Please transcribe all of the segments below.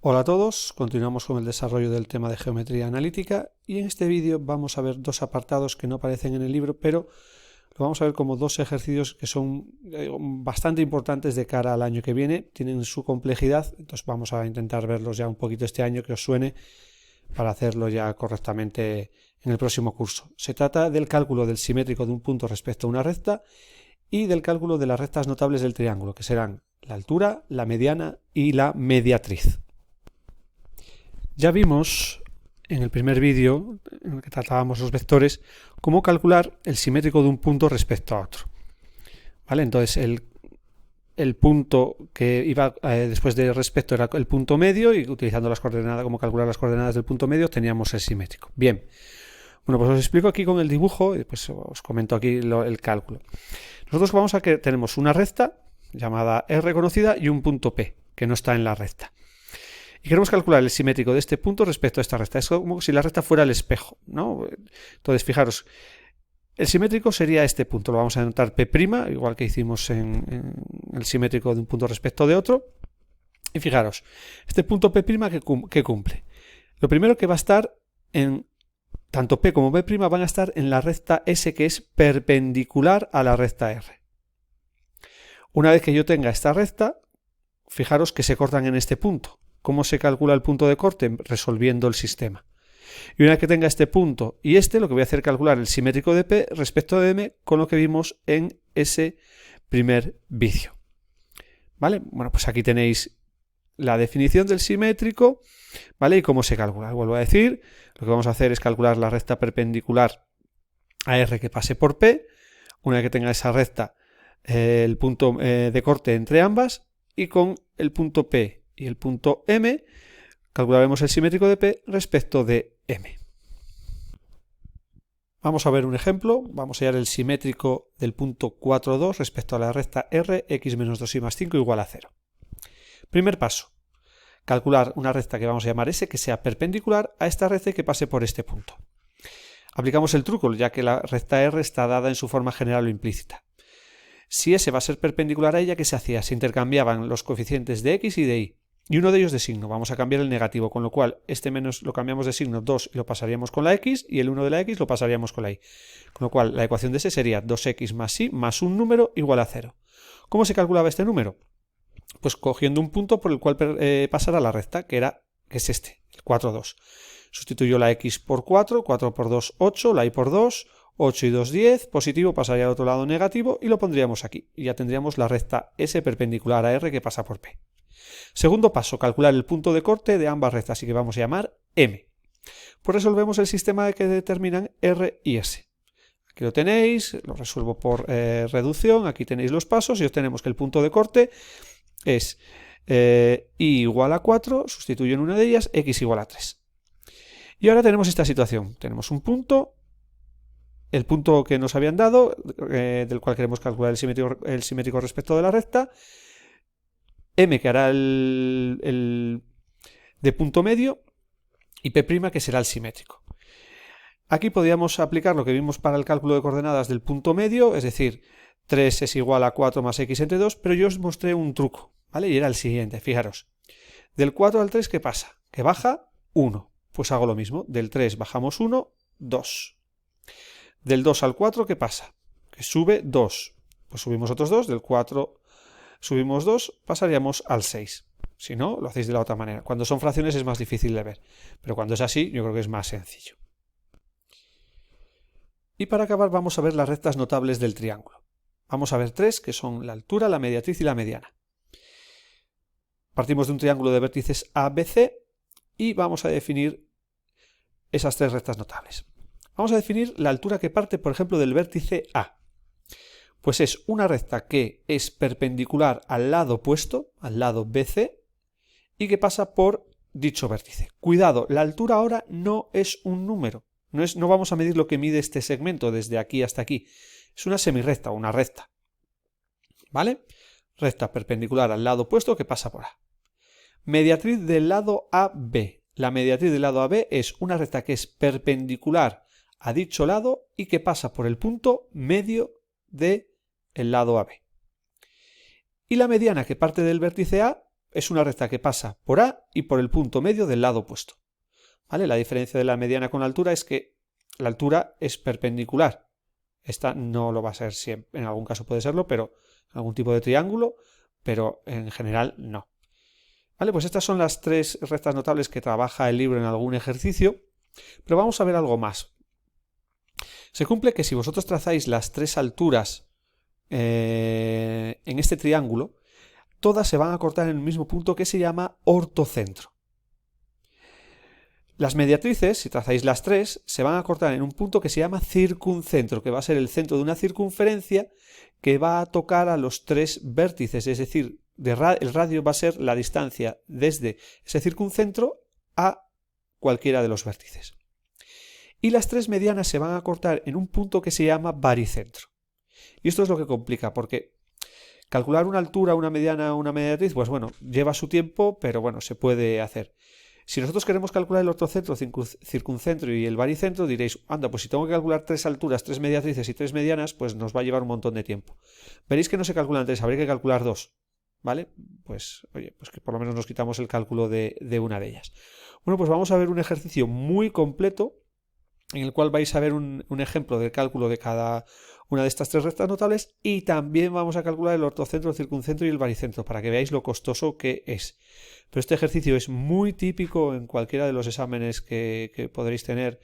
Hola a todos, continuamos con el desarrollo del tema de geometría analítica y en este vídeo vamos a ver dos apartados que no aparecen en el libro, pero lo vamos a ver como dos ejercicios que son bastante importantes de cara al año que viene, tienen su complejidad, entonces vamos a intentar verlos ya un poquito este año que os suene para hacerlo ya correctamente en el próximo curso. Se trata del cálculo del simétrico de un punto respecto a una recta y del cálculo de las rectas notables del triángulo, que serán la altura, la mediana y la mediatriz. Ya vimos en el primer vídeo, en el que tratábamos los vectores, cómo calcular el simétrico de un punto respecto a otro. ¿Vale? Entonces el punto que iba después de respecto era el punto medio y utilizando las coordenadas, como calcular las coordenadas del punto medio, teníamos el simétrico. Bien, bueno, pues os explico aquí con el dibujo y pues os comento aquí el cálculo. Nosotros vamos a que tenemos una recta llamada R conocida y un punto P que no está en la recta. Y queremos calcular el simétrico de este punto respecto a esta recta. Es como si la recta fuera el espejo, ¿no? Entonces, fijaros, el simétrico sería este punto. Lo vamos a anotar P', igual que hicimos en el simétrico de un punto respecto de otro. Y fijaros, este punto P' que cumple. Lo primero que va a estar en tanto P como P' van a estar en la recta S, que es perpendicular a la recta R. Una vez que yo tenga esta recta, fijaros que se cortan en este punto. ¿Cómo se calcula el punto de corte? Resolviendo el sistema. Y una vez que tenga este punto y este, lo que voy a hacer es calcular el simétrico de P respecto de M con lo que vimos en ese primer vídeo. ¿Vale? Bueno, pues aquí tenéis la definición del simétrico, ¿vale? Y cómo se calcula. Vuelvo a decir, lo que vamos a hacer es calcular la recta perpendicular a R que pase por P. Una vez que tenga esa recta, el punto de corte entre ambas, y con el punto P y el punto M calcularemos el simétrico de P respecto de M. Vamos a ver un ejemplo. Vamos a hallar el simétrico del punto 4, 2 respecto a la recta R, x menos 2y más 5 igual a 0. Primer paso, calcular una recta que vamos a llamar S que sea perpendicular a esta recta y que pase por este punto. Aplicamos el truco, ya que la recta R está dada en su forma general o implícita. Si S va a ser perpendicular a ella, ¿qué se hacía? Se intercambiaban los coeficientes de x y de y. Y uno de ellos de signo. Vamos a cambiar el negativo, con lo cual este menos lo cambiamos de signo 2 y lo pasaríamos con la x, y el 1 de la x lo pasaríamos con la y. Con lo cual la ecuación de S sería 2x más y más un número igual a 0. ¿Cómo se calculaba este número? Pues cogiendo un punto por el cual pasará la recta, que es este, el 4, 2. Sustituyo la x por 4, 4 por 2, 8, la y por 2, 8 y 2, 10, positivo pasaría al otro lado negativo y lo pondríamos aquí. Y ya tendríamos la recta S perpendicular a R que pasa por P. Segundo paso, calcular el punto de corte de ambas rectas, así que vamos a llamar M. Pues resolvemos el sistema que determinan R y S. Aquí lo tenéis, lo resuelvo por reducción, aquí tenéis los pasos y obtenemos que el punto de corte es y igual a 4, sustituyo en una de ellas, x igual a 3. Y ahora tenemos esta situación, tenemos un punto, el punto que nos habían dado, del cual queremos calcular el simétrico respecto de la recta, M que hará el de punto medio y P' que será el simétrico. Aquí podríamos aplicar lo que vimos para el cálculo de coordenadas del punto medio, es decir, 3 es igual a 4 más x entre 2, pero yo os mostré un truco, ¿vale? Y era el siguiente, fijaros. Del 4 al 3, ¿qué pasa? Que baja 1. Pues hago lo mismo. Del 3 bajamos 1, 2. Del 2 al 4, ¿qué pasa? Que sube 2. Pues subimos otros 2, del 4 subimos 2, pasaríamos al 6. Si no, lo hacéis de la otra manera. Cuando son fracciones es más difícil de ver, pero cuando es así, yo creo que es más sencillo. Y para acabar vamos a ver las rectas notables del triángulo. Vamos a ver tres, que son la altura, la mediatriz y la mediana. Partimos de un triángulo de vértices ABC y vamos a definir esas tres rectas notables. Vamos a definir la altura que parte, por ejemplo, del vértice A. Pues es una recta que es perpendicular al lado opuesto, al lado BC, y que pasa por dicho vértice. Cuidado, la altura ahora no es un número. No vamos a medir lo que mide este segmento desde aquí hasta aquí. Es una semirrecta, una recta. ¿Vale? Recta perpendicular al lado opuesto que pasa por A. Mediatriz del lado AB. La mediatriz del lado AB es una recta que es perpendicular a dicho lado y que pasa por el punto medio del lado AB. Y la mediana que parte del vértice A es una recta que pasa por A y por el punto medio del lado opuesto. ¿Vale? La diferencia de la mediana con la altura es que la altura es perpendicular. Esta no lo va a ser siempre, en algún caso puede serlo, pero en algún tipo de triángulo, pero en general no. Vale, pues estas son las tres rectas notables que trabaja el libro en algún ejercicio, pero vamos a ver algo más. Se cumple que si vosotros trazáis las tres alturas en este triángulo, todas se van a cortar en el mismo punto que se llama ortocentro. Las mediatrices, si trazáis las tres, se van a cortar en un punto que se llama circuncentro, que va a ser el centro de una circunferencia que va a tocar a los tres vértices, es decir, el radio va a ser la distancia desde ese circuncentro a cualquiera de los vértices. Y las tres medianas se van a cortar en un punto que se llama baricentro. Y esto es lo que complica, porque calcular una altura, una mediana, una mediatriz, pues bueno, lleva su tiempo, pero bueno, se puede hacer. Si nosotros queremos calcular el ortocentro, circuncentro y el baricentro, diréis, anda, pues si tengo que calcular tres alturas, tres mediatrices y tres medianas, pues nos va a llevar un montón de tiempo. Veréis que no se calculan tres, habría que calcular dos, ¿vale? Pues, oye, pues que por lo menos nos quitamos el cálculo de una de ellas. Bueno, pues vamos a ver un ejercicio muy completo en el cual vais a ver un ejemplo de cálculo de cada una de estas tres rectas notables y también vamos a calcular el ortocentro, el circuncentro y el baricentro para que veáis lo costoso que es. Pero este ejercicio es muy típico en cualquiera de los exámenes que podréis tener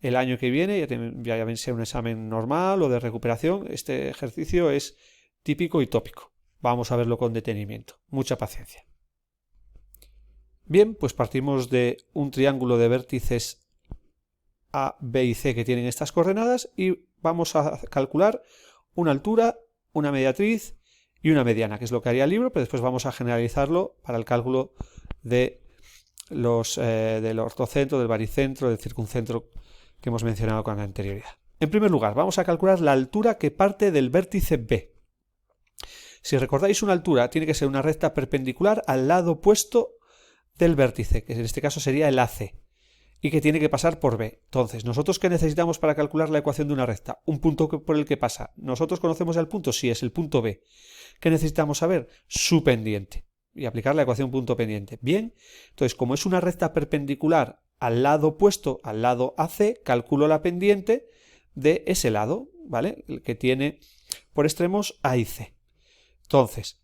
el año que viene, ya bien sea un examen normal o de recuperación. Este ejercicio es típico y tópico. Vamos a verlo con detenimiento. Mucha paciencia. Bien, pues partimos de un triángulo de vértices A, B y C que tienen estas coordenadas y vamos a calcular una altura, una mediatriz y una mediana, que es lo que haría el libro, pero después vamos a generalizarlo para el cálculo de del ortocentro, del baricentro, del circuncentro que hemos mencionado con anterioridad. En primer lugar, vamos a calcular la altura que parte del vértice B. Si recordáis, una altura tiene que ser una recta perpendicular al lado opuesto del vértice, que en este caso sería el AC, y que tiene que pasar por B. Entonces, ¿nosotros qué necesitamos para calcular la ecuación de una recta? Un punto por el que pasa. ¿Nosotros conocemos el punto? Sí, es el punto B. ¿Qué necesitamos saber? Su pendiente. Y aplicar la ecuación punto pendiente. Bien, entonces, como es una recta perpendicular al lado opuesto, al lado AC, calculo la pendiente de ese lado, ¿vale? El que tiene por extremos A y C. Entonces,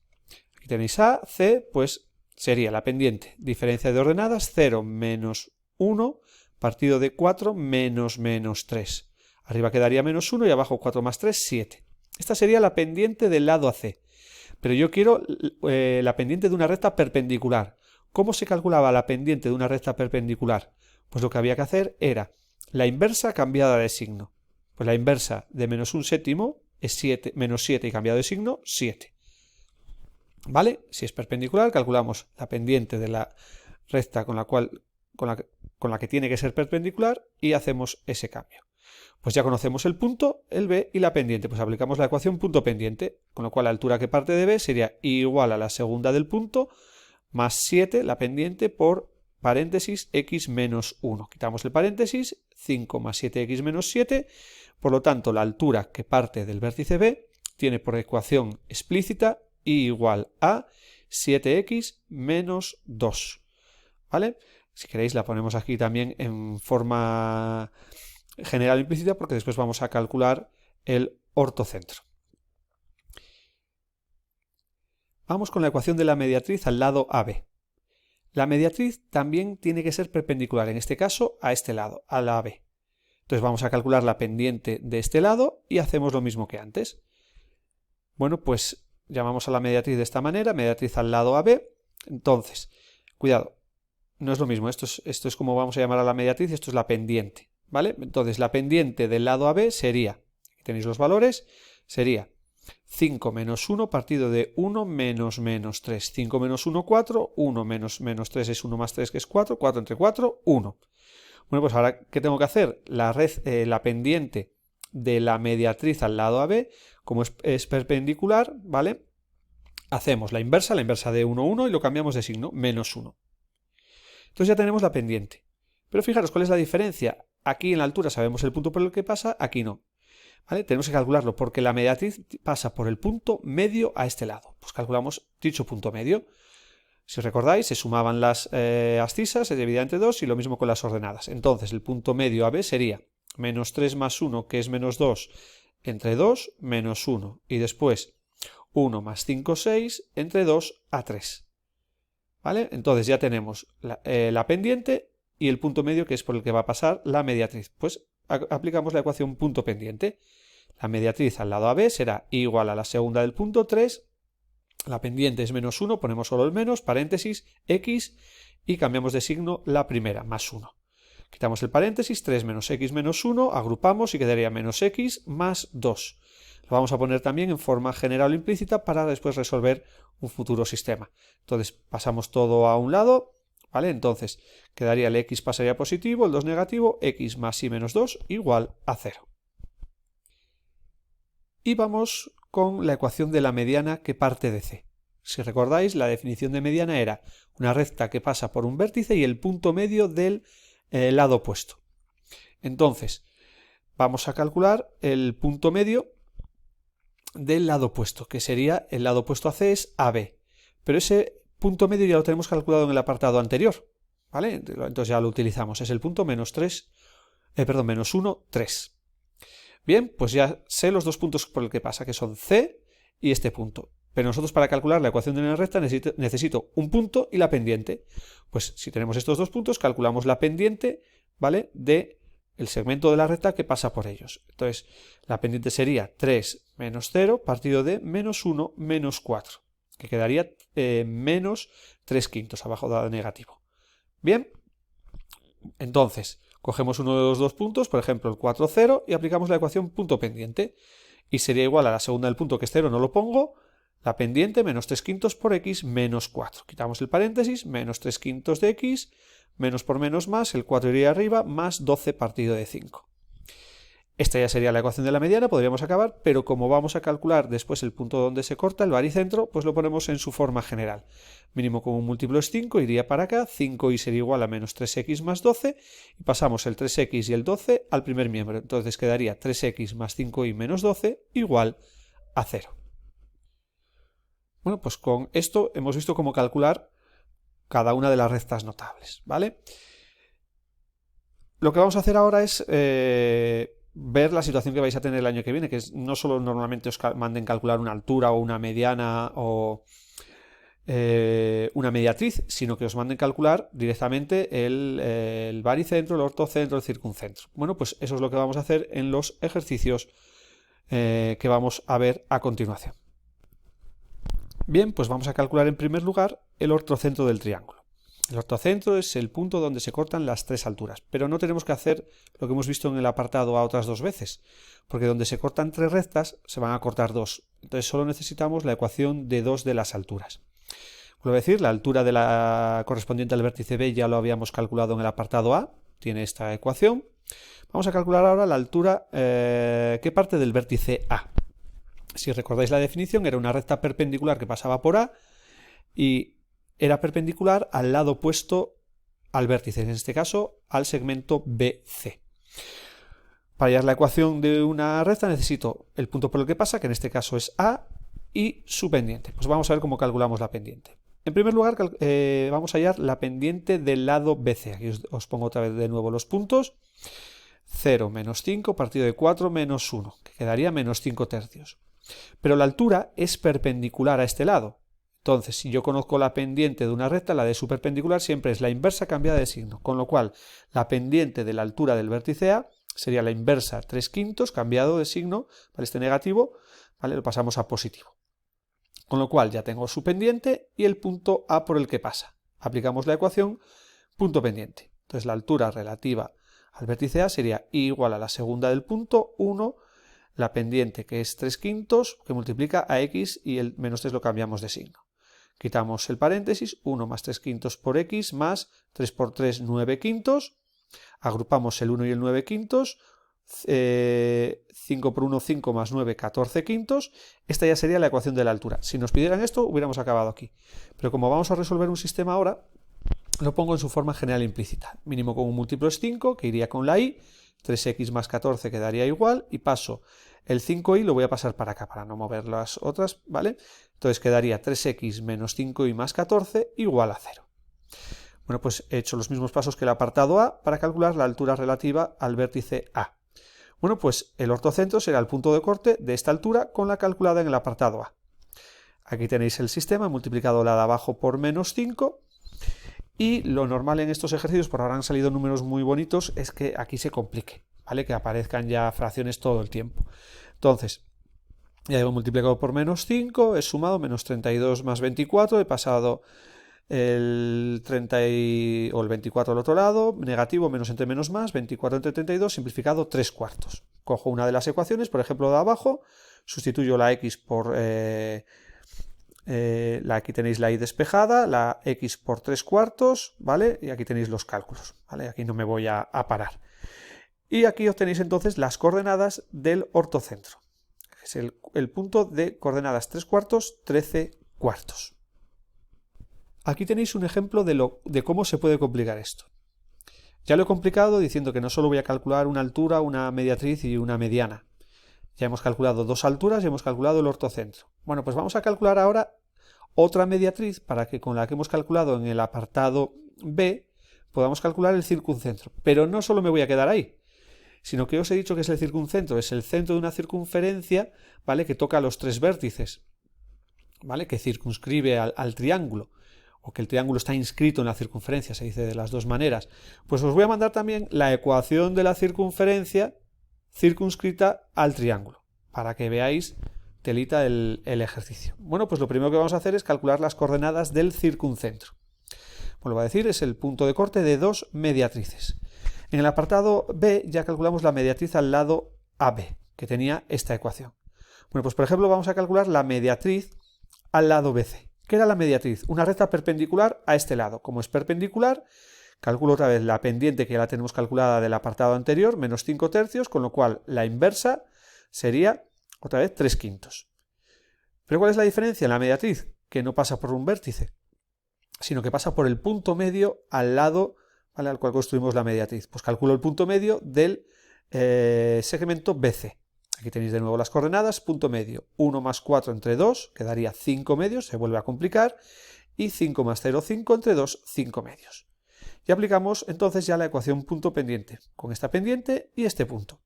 aquí tenéis A, C, pues sería la pendiente. Diferencia de ordenadas, 0 menos 1 partido de 4 menos 3. Arriba quedaría menos 1 y abajo 4 más 3, 7. Esta sería la pendiente del lado AC. Pero yo quiero la pendiente de una recta perpendicular. ¿Cómo se calculaba la pendiente de una recta perpendicular? Pues lo que había que hacer era la inversa cambiada de signo. Pues la inversa de menos 1/7 es 7, menos 7 y cambiado de signo, 7. ¿Vale? Si es perpendicular, calculamos la pendiente de la recta con la que tiene que ser perpendicular y hacemos ese cambio. Pues ya conocemos el punto, el B y la pendiente. Pues aplicamos la ecuación punto pendiente, con lo cual la altura que parte de B sería igual a la segunda del punto más 7, la pendiente, por paréntesis x menos 1. Quitamos el paréntesis, 5 más 7x menos 7. Por lo tanto, la altura que parte del vértice B tiene por ecuación explícita y igual a 7x menos 2. ¿Vale? Si queréis la ponemos aquí también en forma general implícita porque después vamos a calcular el ortocentro. Vamos con la ecuación de la mediatriz al lado AB. La mediatriz también tiene que ser perpendicular, en este caso a este lado, a la AB. Entonces vamos a calcular la pendiente de este lado y hacemos lo mismo que antes. Bueno, pues llamamos a la mediatriz de esta manera, mediatriz al lado AB. Entonces, cuidado, no es lo mismo, esto es como vamos a llamar a la mediatriz, esto es la pendiente, ¿vale? Entonces la pendiente del lado AB sería, aquí tenéis los valores, sería 5 menos 1 partido de 1 menos 3. 5 menos 1, 4, 1 menos 3 es 1 más 3 que es 4, 4 entre 4, 1. Bueno, pues ahora, ¿qué tengo que hacer? La pendiente de la mediatriz al lado AB, como es perpendicular, ¿vale? Hacemos la inversa de 1, 1 y lo cambiamos de signo, menos 1. Entonces ya tenemos la pendiente. Pero fijaros, ¿cuál es la diferencia? Aquí en la altura sabemos el punto por el que pasa, aquí no. ¿Vale? Tenemos que calcularlo porque la mediatriz pasa por el punto medio a este lado. Pues calculamos dicho punto medio. Si recordáis, se sumaban las abscisas, se dividía entre 2 y lo mismo con las ordenadas. Entonces, el punto medio AB sería menos 3 más 1, que es menos 2, entre 2, menos 1. Y después 1 más 5, 6, entre 2 a 3. ¿Vale? Entonces ya tenemos la pendiente y el punto medio, que es por el que va a pasar la mediatriz. Pues aplicamos la ecuación punto pendiente. La mediatriz al lado AB será igual a la segunda del punto 3. La pendiente es menos 1, ponemos solo el menos, paréntesis, x, y cambiamos de signo la primera, más 1. Quitamos el paréntesis, 3 menos x menos 1, agrupamos y quedaría menos x más 2. Lo vamos a poner también en forma general o implícita para después resolver un futuro sistema. Entonces pasamos todo a un lado, ¿vale? Entonces quedaría el x pasaría positivo, el 2 negativo, x más y menos 2 igual a 0. Y vamos con la ecuación de la mediana que parte de C. Si recordáis, la definición de mediana era una recta que pasa por un vértice y el punto medio del lado opuesto. Entonces, vamos a calcular el punto medio del lado opuesto, que sería el lado opuesto a C es AB. Pero ese punto medio ya lo tenemos calculado en el apartado anterior, ¿vale? Entonces ya lo utilizamos. Es el punto menos 1, 3. Bien, pues ya sé los dos puntos por el que pasa, que son C y este punto. Pero nosotros para calcular la ecuación de una recta necesito un punto y la pendiente. Pues si tenemos estos dos puntos, calculamos la pendiente, ¿vale?, de el segmento de la recta que pasa por ellos. Entonces, la pendiente sería 3 menos 0 partido de menos 1 menos 4, que quedaría menos 3 quintos abajo del negativo. Bien, entonces cogemos uno de los dos puntos, por ejemplo el 4, 0, y aplicamos la ecuación punto pendiente. Y sería igual a la segunda del punto, que es 0, no lo pongo, la pendiente menos 3 quintos por x menos 4. Quitamos el paréntesis, menos 3 quintos de x, menos por menos más, el 4 iría arriba, más 12 partido de 5. Esta ya sería la ecuación de la mediana, podríamos acabar, pero como vamos a calcular después el punto donde se corta, el baricentro, pues lo ponemos en su forma general. Mínimo común múltiplo es 5, iría para acá, 5y sería igual a menos 3x más 12, y pasamos el 3x y el 12 al primer miembro. Entonces quedaría 3x más 5y menos 12 igual a 0. Bueno, pues con esto hemos visto cómo calcular cada una de las rectas notables, ¿vale? Lo que vamos a hacer ahora es ver la situación que vais a tener el año que viene, que es no solo normalmente os manden calcular una altura o una mediana o una mediatriz, sino que os manden calcular directamente el baricentro, el ortocentro, el circuncentro. Bueno, pues eso es lo que vamos a hacer en los ejercicios que vamos a ver a continuación. Bien, pues vamos a calcular en primer lugar el ortocentro del triángulo. El ortocentro es el punto donde se cortan las tres alturas, pero no tenemos que hacer lo que hemos visto en el apartado A otras dos veces, porque donde se cortan tres rectas se van a cortar dos. Entonces solo necesitamos la ecuación de dos de las alturas. Vuelvo a decir, la altura de la correspondiente al vértice B ya lo habíamos calculado en el apartado A, tiene esta ecuación. Vamos a calcular ahora la altura que parte del vértice A. Si recordáis la definición, era una recta perpendicular que pasaba por A y era perpendicular al lado opuesto al vértice, en este caso al segmento BC. Para hallar la ecuación de una recta necesito el punto por el que pasa, que en este caso es A, y su pendiente. Pues vamos a ver cómo calculamos la pendiente. En primer lugar, vamos a hallar la pendiente del lado BC. Aquí os pongo otra vez de nuevo los puntos. 0 menos 5 partido de 4 menos 1, que quedaría menos 5 tercios. Pero la altura es perpendicular a este lado. Entonces, si yo conozco la pendiente de una recta, la de su perpendicular siempre es la inversa cambiada de signo, con lo cual la pendiente de la altura del vértice A sería la inversa 3 quintos cambiado de signo, ¿vale? Este negativo, ¿vale?, lo pasamos a positivo. Con lo cual ya tengo su pendiente y el punto A por el que pasa. Aplicamos la ecuación punto pendiente. Entonces la altura relativa al vértice A sería igual a la segunda del punto 1, la pendiente que es 3 quintos, que multiplica a x y el menos 3 lo cambiamos de signo. Quitamos el paréntesis, 1 más 3 quintos por x más 3 por 3, 9 quintos. Agrupamos el 1 y el 9 quintos. 5 por 1, 5 más 9, 14 quintos. Esta ya sería la ecuación de la altura. Si nos pidieran esto, hubiéramos acabado aquí. Pero como vamos a resolver un sistema ahora, lo pongo en su forma general implícita. Mínimo común múltiplo es 5, que iría con la y. 3x más 14 quedaría igual. Y paso El 5i lo voy a pasar para acá, para no mover las otras, ¿vale? Entonces quedaría 3x menos 5i más 14 igual a 0. Bueno, pues he hecho los mismos pasos que el apartado A para calcular la altura relativa al vértice A. Bueno, pues el ortocentro será el punto de corte de esta altura con la calculada en el apartado A. Aquí tenéis el sistema, he multiplicado la de abajo por menos 5, y lo normal en estos ejercicios, por ahora han salido números muy bonitos, es que aquí se complique, ¿vale? Que aparezcan ya fracciones todo el tiempo. Entonces, ya he multiplicado por menos 5, he sumado menos 32 más 24, he pasado el 30 o el 24 al otro lado, negativo, menos entre menos más, 24 entre 32, simplificado 3 cuartos. Cojo una de las ecuaciones, por ejemplo, de abajo, sustituyo la x por... aquí tenéis la y despejada, la x por 3 cuartos, ¿vale? Y aquí tenéis los cálculos, ¿vale? Aquí no me voy a parar. Y aquí obtenéis entonces las coordenadas del ortocentro. Es el punto de coordenadas 3 cuartos, 13 cuartos. Aquí tenéis un ejemplo de cómo se puede complicar esto. Ya lo he complicado diciendo que no solo voy a calcular una altura, una mediatriz y una mediana. Ya hemos calculado dos alturas y hemos calculado el ortocentro. Bueno, pues vamos a calcular ahora otra mediatriz para que con la que hemos calculado en el apartado B podamos calcular el circuncentro. Pero no solo me voy a quedar ahí, sino que os he dicho que es el circuncentro, es el centro de una circunferencia, ¿vale? Que toca los tres vértices, ¿vale? Que circunscribe al triángulo, o que el triángulo está inscrito en la circunferencia, se dice de las dos maneras. Pues os voy a mandar también la ecuación de la circunferencia circunscrita al triángulo, para que veáis telita el ejercicio. Bueno, pues lo primero que vamos a hacer es calcular las coordenadas del circuncentro. Bueno, va a decir, es el punto de corte de dos mediatrices. En el apartado B ya calculamos la mediatriz al lado AB, que tenía esta ecuación. Bueno, pues por ejemplo vamos a calcular la mediatriz al lado BC. ¿Qué era la mediatriz? Una recta perpendicular a este lado. Como es perpendicular, calculo otra vez la pendiente que ya la tenemos calculada del apartado anterior, menos 5 tercios, con lo cual la inversa sería otra vez 3 quintos. ¿Pero cuál es la diferencia en la mediatriz? Que no pasa por un vértice, sino que pasa por el punto medio al lado, ¿vale?, al cual construimos la mediatriz. Pues calculo el punto medio del segmento BC. Aquí tenéis de nuevo las coordenadas, punto medio, 1 más 4 entre 2, quedaría 5 medios, se vuelve a complicar, y 5 más 0,5 entre 2, 5 medios. Y aplicamos entonces ya la ecuación punto pendiente, con esta pendiente y este punto.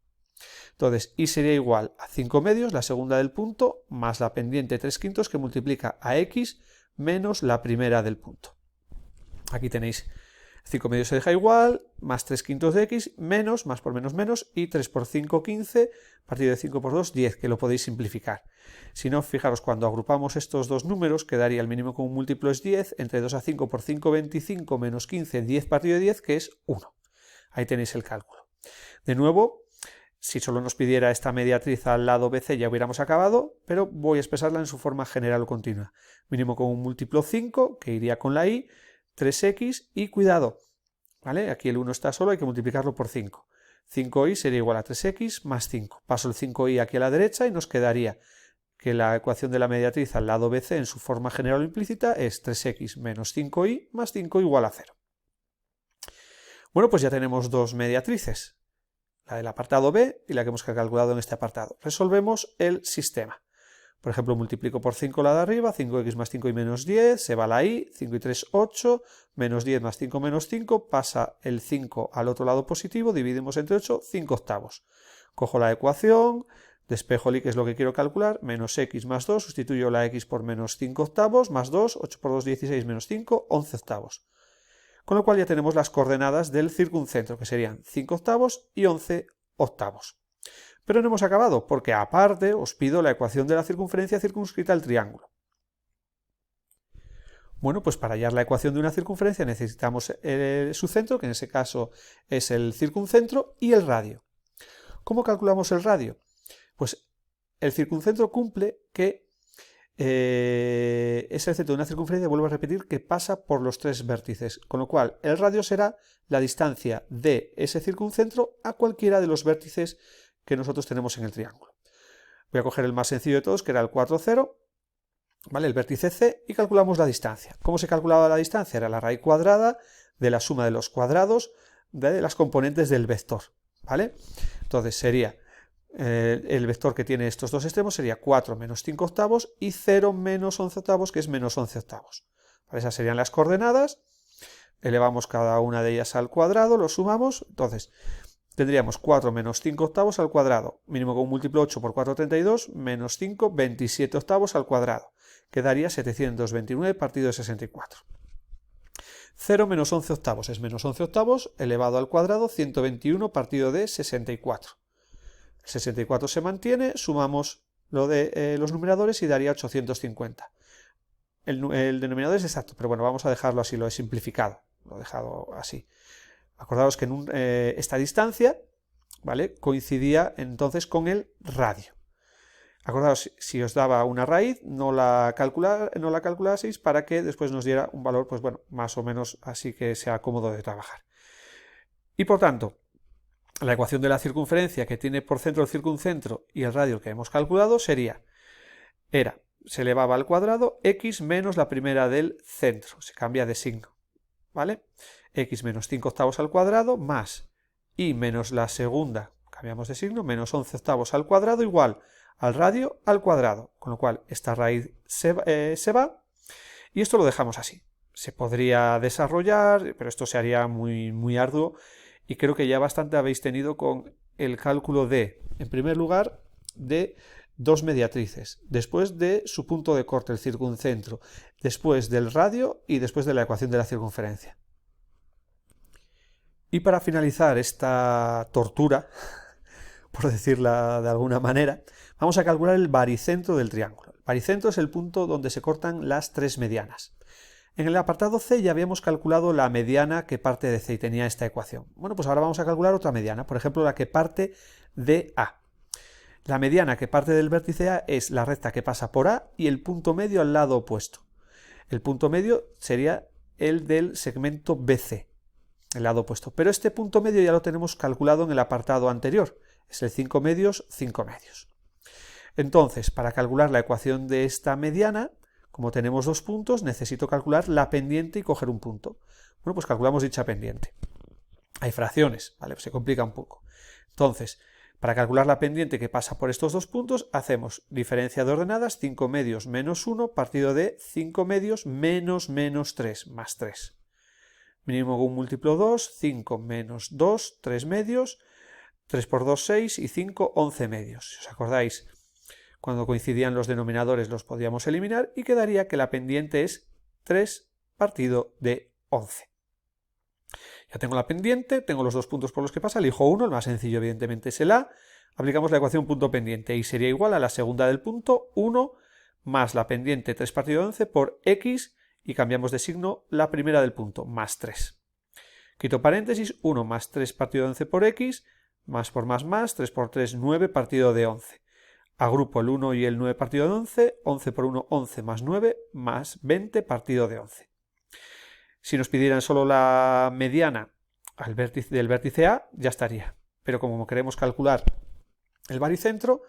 Entonces, y sería igual a 5 medios, la segunda del punto, más la pendiente 3 quintos que multiplica a x menos la primera del punto. Aquí tenéis 5 medios se deja igual, más 3 quintos de x, menos, más por menos menos, y 3 por 5, 15, partido de 5 por 2, 10, que lo podéis simplificar. Si no, fijaros, cuando agrupamos estos dos números, quedaría el mínimo común múltiplo es 10, entre 2 a 5 por 5, 25, menos 15, 10 partido de 10, que es 1. Ahí tenéis el cálculo. De nuevo, si solo nos pidiera esta mediatriz al lado BC ya hubiéramos acabado, pero voy a expresarla en su forma general o continua. Mínimo común múltiplo 5, que iría con la y, 3x y cuidado, ¿vale? Aquí el 1 está solo, hay que multiplicarlo por 5. 5i sería igual a 3x más 5. Paso el 5i aquí a la derecha y nos quedaría que la ecuación de la mediatriz al lado BC en su forma general o implícita es 3x menos 5i más 5 igual a 0. Bueno, pues ya tenemos dos mediatrices, la del apartado B y la que hemos calculado en este apartado. Resolvemos el sistema. Por ejemplo, multiplico por 5 la de arriba, 5x más 5 y menos 10, se va la y, 5 y 3, 8, menos 10 más 5 menos 5, pasa el 5 al otro lado positivo, dividimos entre 8, 5 octavos. Cojo la ecuación, despejo el y, que es lo que quiero calcular, menos x más 2, sustituyo la x por menos 5 octavos, más 2, 8 por 2, 16, menos 5, 11 octavos. Con lo cual ya tenemos las coordenadas del circuncentro, que serían 5 octavos y 11 octavos. Pero no hemos acabado, porque aparte os pido la ecuación de la circunferencia circunscrita al triángulo. Bueno, pues para hallar la ecuación de una circunferencia necesitamos su centro, que en ese caso es el circuncentro, y el radio. ¿Cómo calculamos el radio? Pues el circuncentro cumple que es el centro de una circunferencia, vuelvo a repetir, que pasa por los tres vértices, con lo cual el radio será la distancia de ese circuncentro a cualquiera de los vértices que nosotros tenemos en el triángulo. Voy a coger el más sencillo de todos, que era el 4, 0, ¿vale?, el vértice C, y calculamos la distancia. ¿Cómo se calculaba la distancia? Era la raíz cuadrada de la suma de los cuadrados de las componentes del vector, ¿vale? Entonces sería el vector que tiene estos dos extremos sería 4 menos 5 octavos y 0 menos 11 octavos, que es menos 11 octavos. ¿Vale? Esas serían las coordenadas. Elevamos cada una de ellas al cuadrado, lo sumamos. Entonces, tendríamos 4 menos 5 octavos al cuadrado. Mínimo con un múltiplo 8 por 4, 32, menos 5, 27 octavos al cuadrado. Quedaría 729 partido de 64. 0 menos 11 octavos es menos 11 octavos elevado al cuadrado, 121 partido de 64. El 64 se mantiene, sumamos lo de los numeradores y daría 850. El denominador es exacto, pero bueno, vamos a dejarlo así, lo he simplificado, lo he dejado así. Acordaos que esta distancia, ¿vale?, coincidía entonces con el radio. Acordaos, si os daba una raíz, no la calculaseis para que después nos diera un valor, pues bueno, más o menos así que sea cómodo de trabajar. Y por tanto, la ecuación de la circunferencia que tiene por centro el circuncentro y el radio que hemos calculado se elevaba al cuadrado x menos la primera del centro, se cambia de signo, ¿vale? X menos 5 octavos al cuadrado más y menos la segunda, cambiamos de signo, menos 11 octavos al cuadrado igual al radio al cuadrado, con lo cual esta raíz se va y esto lo dejamos así. Se podría desarrollar, pero esto se haría muy, muy arduo y creo que ya bastante habéis tenido con el cálculo en primer lugar, de dos mediatrices, después de su punto de corte, el circuncentro, después del radio y después de la ecuación de la circunferencia. Y para finalizar esta tortura, por decirla de alguna manera, vamos a calcular el baricentro del triángulo. El baricentro es el punto donde se cortan las tres medianas. En el apartado C ya habíamos calculado la mediana que parte de C y tenía esta ecuación. Bueno, pues ahora vamos a calcular otra mediana, por ejemplo la que parte de A. La mediana que parte del vértice A es la recta que pasa por A y el punto medio al lado opuesto. El punto medio sería el del segmento BC, el lado opuesto. Pero este punto medio ya lo tenemos calculado en el apartado anterior. Es el 5 medios, 5 medios. Entonces, para calcular la ecuación de esta mediana, como tenemos dos puntos, necesito calcular la pendiente y coger un punto. Bueno, pues calculamos dicha pendiente. Hay fracciones, ¿vale? Se complica un poco. Entonces, para calcular la pendiente que pasa por estos dos puntos, hacemos diferencia de ordenadas, 5 medios menos 1, partido de 5 medios menos 3, más 3. Mínimo con un múltiplo 2, 5 menos 2, 3 medios, 3 por 2, 6 y 5, 11 medios. Si os acordáis, cuando coincidían los denominadores los podíamos eliminar y quedaría que la pendiente es 3 partido de 11. Ya tengo la pendiente, tengo los dos puntos por los que pasa, elijo uno, el más sencillo evidentemente es el A, aplicamos la ecuación punto pendiente y sería igual a la segunda del punto, 1 más la pendiente 3 partido de 11 por x y cambiamos de signo la primera del punto, más 3. Quito paréntesis, 1 más 3 partido de 11 por x, más por más, 3 por 3, 9 partido de 11. Agrupo el 1 y el 9 partido de 11, 11 por 1, 11 más 9, más 20 partido de 11. Si nos pidieran solo la mediana del vértice A, ya estaría. Pero como queremos calcular el baricentro,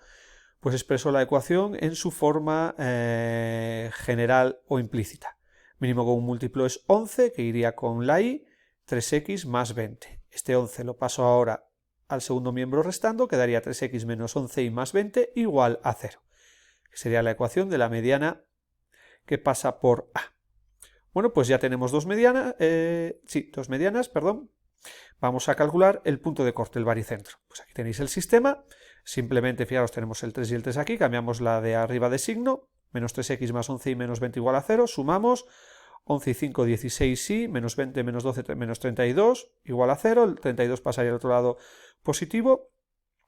pues expreso la ecuación en su forma general o implícita. Mínimo con un múltiplo es 11, que iría con la y, 3x más 20. Este 11 lo paso ahora al segundo miembro restando, quedaría 3x menos 11 y más 20 igual a 0. Que sería la ecuación de la mediana que pasa por A. Bueno, pues ya tenemos dos medianas, Vamos a calcular el punto de corte, el baricentro. Pues aquí tenéis el sistema. Simplemente, fijaros, tenemos el 3 y el 3 aquí, cambiamos la de arriba de signo, menos 3x más 11 y menos 20 igual a 0, sumamos, 11 y 5, 16 y, menos 20, menos 12, menos 32, igual a 0, el 32 pasaría al otro lado positivo,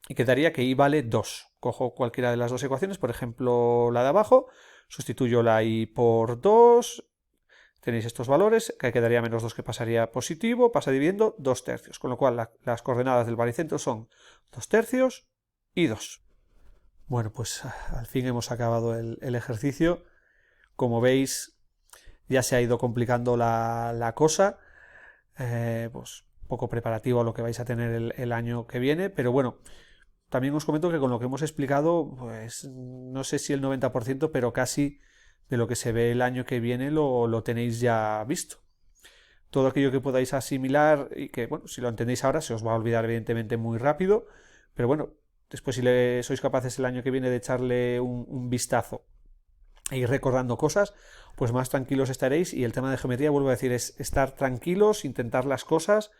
y quedaría que y vale 2. Cojo cualquiera de las dos ecuaciones, por ejemplo la de abajo, sustituyo la y por 2, tenéis estos valores, que quedaría menos 2 que pasaría positivo, pasa dividiendo 2 tercios, con lo cual las coordenadas del baricentro son 2 tercios y 2. Bueno, pues al fin hemos acabado el ejercicio. Como veis, ya se ha ido complicando la cosa, pues poco preparativo a lo que vais a tener el año que viene, pero bueno, también os comento que con lo que hemos explicado, pues no sé si el 90%, pero casi de lo que se ve el año que viene lo tenéis ya visto. Todo aquello que podáis asimilar y que, bueno, si lo entendéis ahora se os va a olvidar evidentemente muy rápido, pero bueno, después si sois capaces el año que viene de echarle un vistazo e ir recordando cosas, pues más tranquilos estaréis. Y el tema de geometría, vuelvo a decir, es estar tranquilos, intentar las cosas,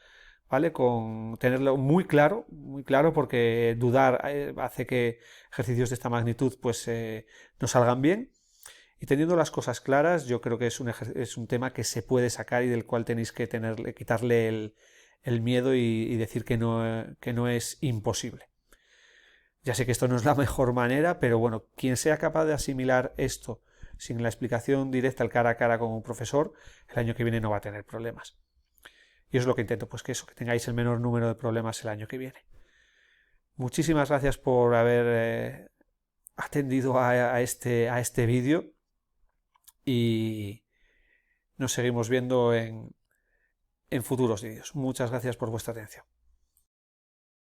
¿vale? Con tenerlo muy claro, porque dudar hace que ejercicios de esta magnitud pues no salgan bien. Y teniendo las cosas claras, yo creo que es un tema que se puede sacar y del cual tenéis que quitarle el miedo y decir que no es imposible. Ya sé que esto no es la mejor manera, pero bueno, quien sea capaz de asimilar esto sin la explicación directa, el cara a cara con un profesor, el año que viene no va a tener problemas. Y eso es lo que intento, pues que tengáis el menor número de problemas el año que viene. Muchísimas gracias por haber atendido a este vídeo y nos seguimos viendo en futuros vídeos. Muchas gracias por vuestra atención.